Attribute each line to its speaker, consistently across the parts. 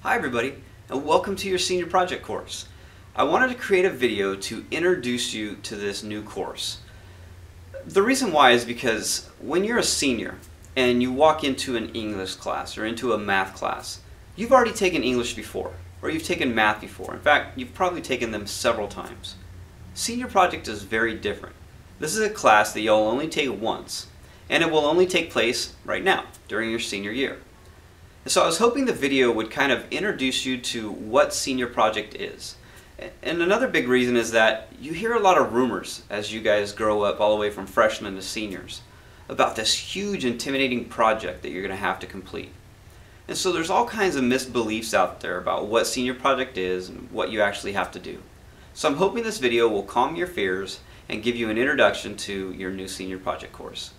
Speaker 1: Hi everybody, and welcome to your senior project course. I wanted to create a video to introduce you to this new course. The reason why is because when you're a senior and you walk into an English class or into a math class, you've already taken English before, or you've taken math before. In fact, you've probably taken them several times. Senior project is very different. This is a class that you'll only take once, and it will only take place right now, during your senior year. So I was hoping the video would kind of introduce you to what senior project is. And another big reason is that you hear a lot of rumors as you guys grow up all the way from freshmen to seniors about this huge intimidating project that you're going to have to complete. And so there's all kinds of misbeliefs out there about what senior project is and what you actually have to do. So I'm hoping this video will calm your fears and give you an introduction to your new senior project course.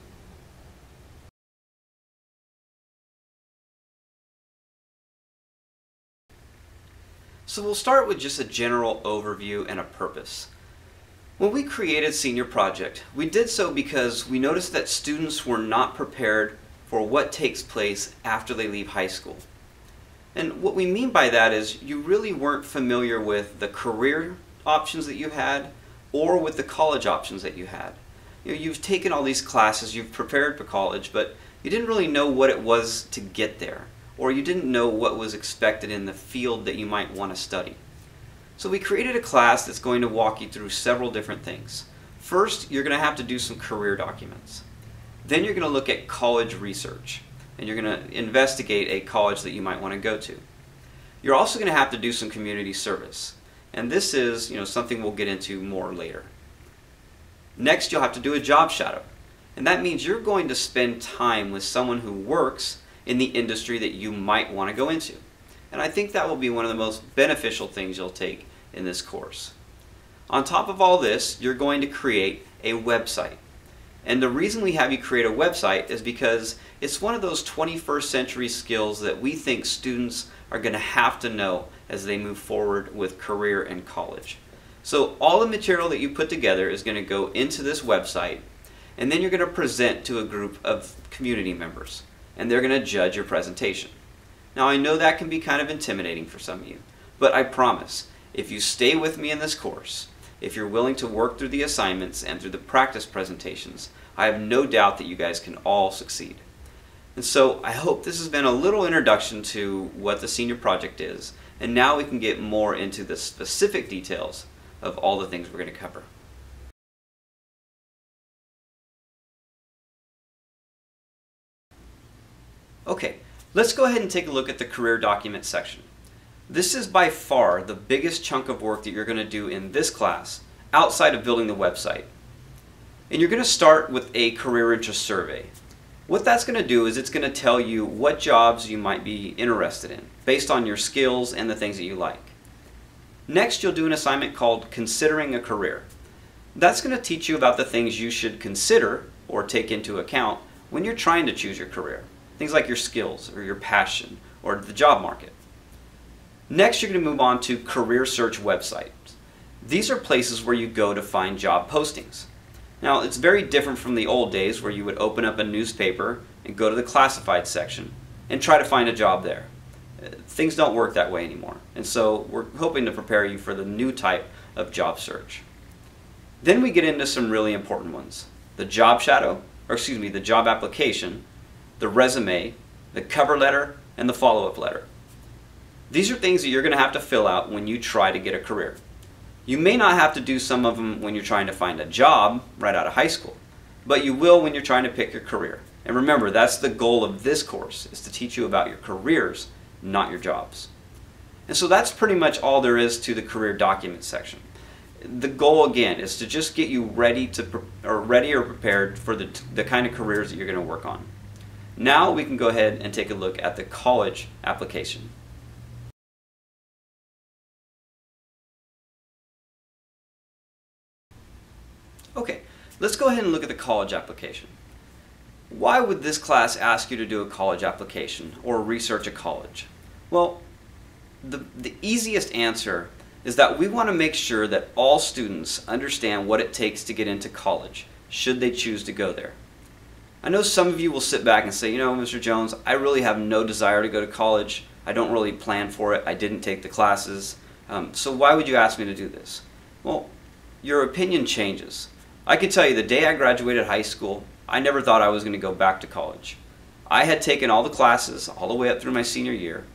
Speaker 1: So we'll start with just a general overview and a purpose. When we created Senior Project, we did so because we noticed that students were not prepared for what takes place after they leave high school. And what we mean by that is you really weren't familiar with the career options that you had or with the college options that you had. You've taken all these classes, you've prepared for college, but you didn't really know what it was to get there, or you didn't know what was expected in the field that you might want to study. So we created a class that's going to walk you through several different things. First, you're going to have to do some career documents. Then you're going to look at college research, and you're going to investigate a college that you might want to go to. You're also going to have to do some community service, and this is something we'll get into more later. Next, you'll have to do a job shadow, and that means you're going to spend time with someone who works in the industry that you might want to go into. And I think that will be one of the most beneficial things you'll take in this course. On top of all this, you're going to create a website. And the reason we have you create a website is because it's one of those 21st century skills that we think students are going to have to know as they move forward with career and college. So all the material that you put together is going to go into this website, and then you're going to present to a group of community members, and they're going to judge your presentation. Now I know that can be kind of intimidating for some of you, but I promise, if you stay with me in this course, if you're willing to work through the assignments and through the practice presentations, I have no doubt that you guys can all succeed. And so I hope this has been a little introduction to what the senior project is, and now we can get more into the specific details of all the things we're going to cover. Okay, let's go ahead and take a look at the career document section. This is by far the biggest chunk of work that you're going to do in this class outside of building the website. And you're going to start with a career interest survey. What that's going to do is it's going to tell you what jobs you might be interested in based on your skills and the things that you like. Next, you'll do an assignment called Considering a Career. That's going to teach you about the things you should consider or take into account when you're trying to choose your career. Things like your skills or your passion or the job market. Next, you're going to move on to career search websites. These are places where you go to find job postings. Now, it's very different from the old days where you would open up a newspaper and go to the classified section and try to find a job there. Things don't work that way anymore, and so we're hoping to prepare you for the new type of job search. Then we get into some really important ones. The job shadow, or excuse me, the job application, the resume, the cover letter, and the follow-up letter. These are things that you're going to have to fill out when you try to get a career. You may not have to do some of them when you're trying to find a job right out of high school, but you will when you're trying to pick your career. And remember, that's the goal of this course, is to teach you about your careers, not your jobs. And so that's pretty much all there is to the career document section. The goal again is to just get you ready or prepared for the kind of careers that you're going to work on. Now we can go ahead and take a look at the college application. Okay, let's go ahead and look at the college application. Why would this class ask you to do a college application or research a college? Well, the easiest answer is that we want to make sure that all students understand what it takes to get into college, should they choose to go there. I know some of you will sit back and say, Mr. Jones, I really have no desire to go to college. I don't really plan for it. I didn't take the classes. So why would you ask me to do this? Well, your opinion changes. I can tell you the day I graduated high school, I never thought I was going to go back to college. I had taken all the classes all the way up through my senior year,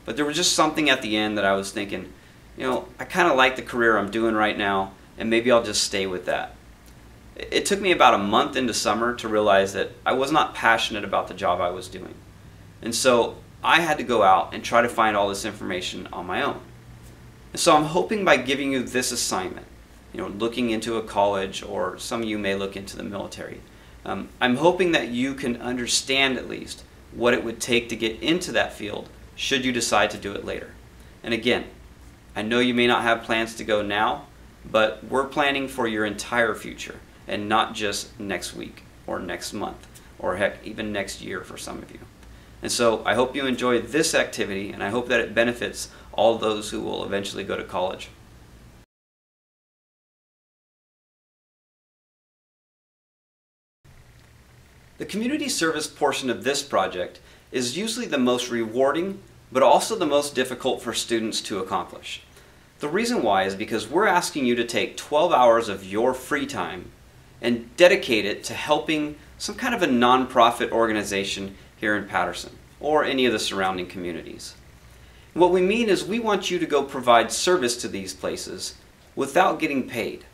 Speaker 1: but there was just something at the end that I was thinking, I kind of like the career I'm doing right now, and maybe I'll just stay with that. It took me about a month into summer to realize that I was not passionate about the job I was doing. And so I had to go out and try to find all this information on my own. And so I'm hoping by giving you this assignment, looking into a college, or some of you may look into the military, I'm hoping that you can understand at least what it would take to get into that field should you decide to do it later. And again, I know you may not have plans to go now, but we're planning for your entire future and not just next week or next month or heck, even next year for some of you. And so I hope you enjoy this activity, and I hope that it benefits all those who will eventually go to college. The community service portion of this project is usually the most rewarding, but also the most difficult for students to accomplish. The reason why is because we're asking you to take 12 hours of your free time and dedicate it to helping some kind of a nonprofit organization here in Patterson or any of the surrounding communities. What we mean is we want you to go provide service to these places without getting paid.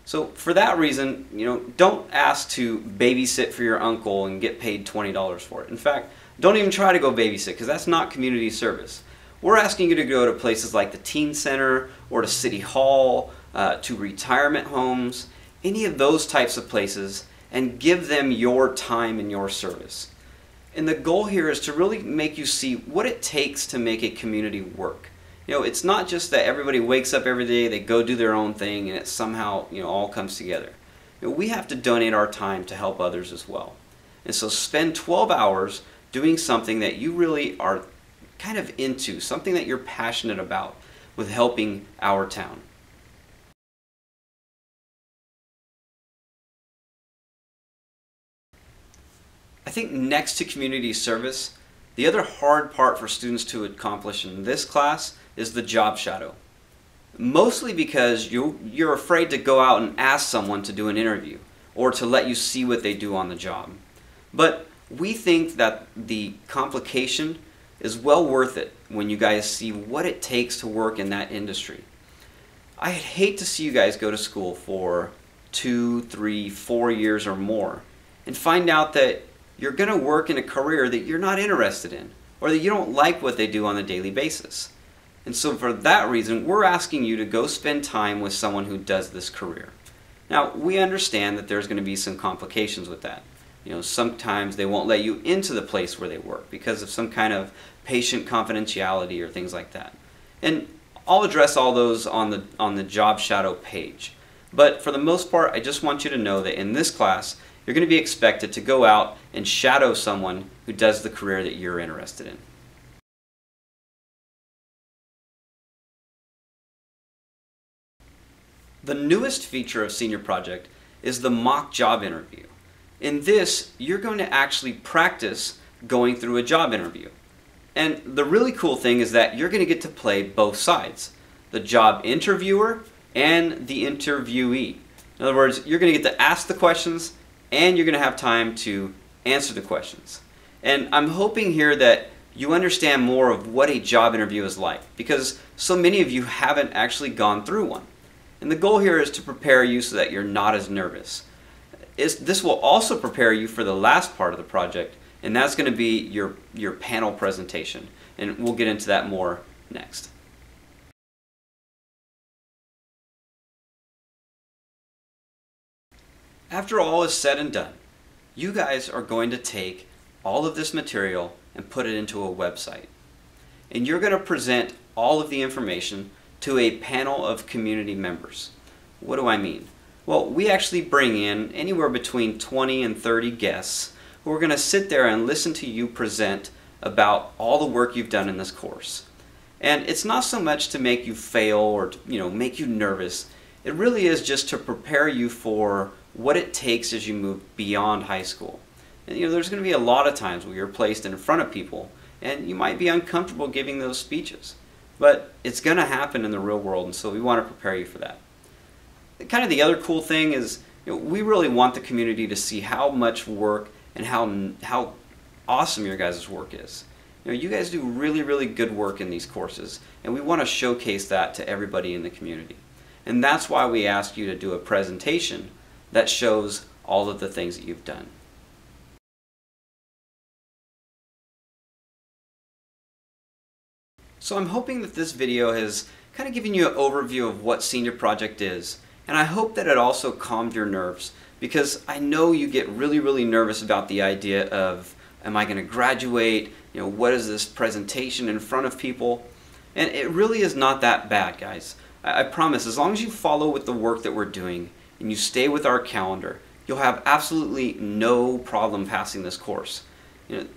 Speaker 1: So for that reason, don't ask to babysit for your uncle and get paid $20 for it. In fact, don't even try to go babysit, because that's not community service. We're asking you to go to places like the teen center or to city hall, to retirement homes, any of those types of places, and give them your time and your service. And the goal here is to really make you see what it takes to make a community work. It's not just that everybody wakes up every day, they go do their own thing, and it somehow all comes together. We have to donate our time to help others as well. And so spend 12 hours doing something that you really are kind of into, something that you're passionate about with helping our town. I think next to community service, the other hard part for students to accomplish in this class is the job shadow. Mostly because you're afraid to go out and ask someone to do an interview or to let you see what they do on the job. But we think that the complication is well worth it when you guys see what it takes to work in that industry. I'd hate to see you guys go to school for 2, 3, 4 years or more and find out that you're going to work in a career that you're not interested in, or that you don't like what they do on a daily basis. And so for that reason, we're asking you to go spend time with someone who does this career. Now, we understand that there's going to be some complications with that. Sometimes they won't let you into the place where they work because of some kind of patient confidentiality or things like that. And I'll address all those on the job shadow page. But for the most part, I just want you to know that in this class, you're going to be expected to go out and shadow someone who does the career that you're interested in. The newest feature of Senior Project is the mock job interview. In this, you're going to actually practice going through a job interview. And the really cool thing is that you're going to get to play both sides, the job interviewer and the interviewee. In other words, you're going to get to ask the questions and you're going to have time to answer the questions. And I'm hoping here that you understand more of what a job interview is like, because so many of you haven't actually gone through one. And the goal here is to prepare you so that you're not as nervous. This will also prepare you for the last part of the project, and that's going to be your panel presentation. And we'll get into that more next. After all is said and done, you guys are going to take all of this material and put it into a website. And you're going to present all of the information to a panel of community members. What do I mean? Well, we actually bring in anywhere between 20 and 30 guests who are going to sit there and listen to you present about all the work you've done in this course. And it's not so much to make you fail or to, make you nervous. It really is just to prepare you for what it takes as you move beyond high school. And there's going to be a lot of times where you're placed in front of people and you might be uncomfortable giving those speeches. But it's going to happen in the real world, and so we want to prepare you for that. Kind of the other cool thing is, we really want the community to see how much work and how awesome your guys' work is. You guys do really, really good work in these courses, and we want to showcase that to everybody in the community. And that's why we asked you to do a presentation that shows all of the things that you've done. So I'm hoping that this video has kind of given you an overview of what Senior Project is, and I hope that it also calmed your nerves, because I know you get really, really nervous about the idea of, am I going to graduate? What is this presentation in front of people? And it really is not that bad, guys. I promise, as long as you follow with the work that we're doing and you stay with our calendar, you'll have absolutely no problem passing this course.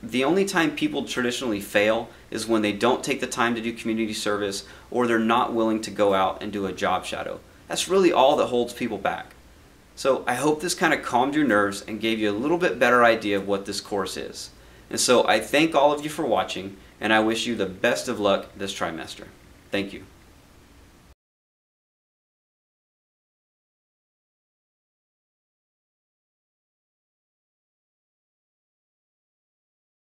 Speaker 1: The only time people traditionally fail is when they don't take the time to do community service, or they're not willing to go out and do a job shadow. That's really all that holds people back. So I hope this kind of calmed your nerves and gave you a little bit better idea of what this course is. And so I thank all of you for watching, and I wish you the best of luck this trimester. Thank you.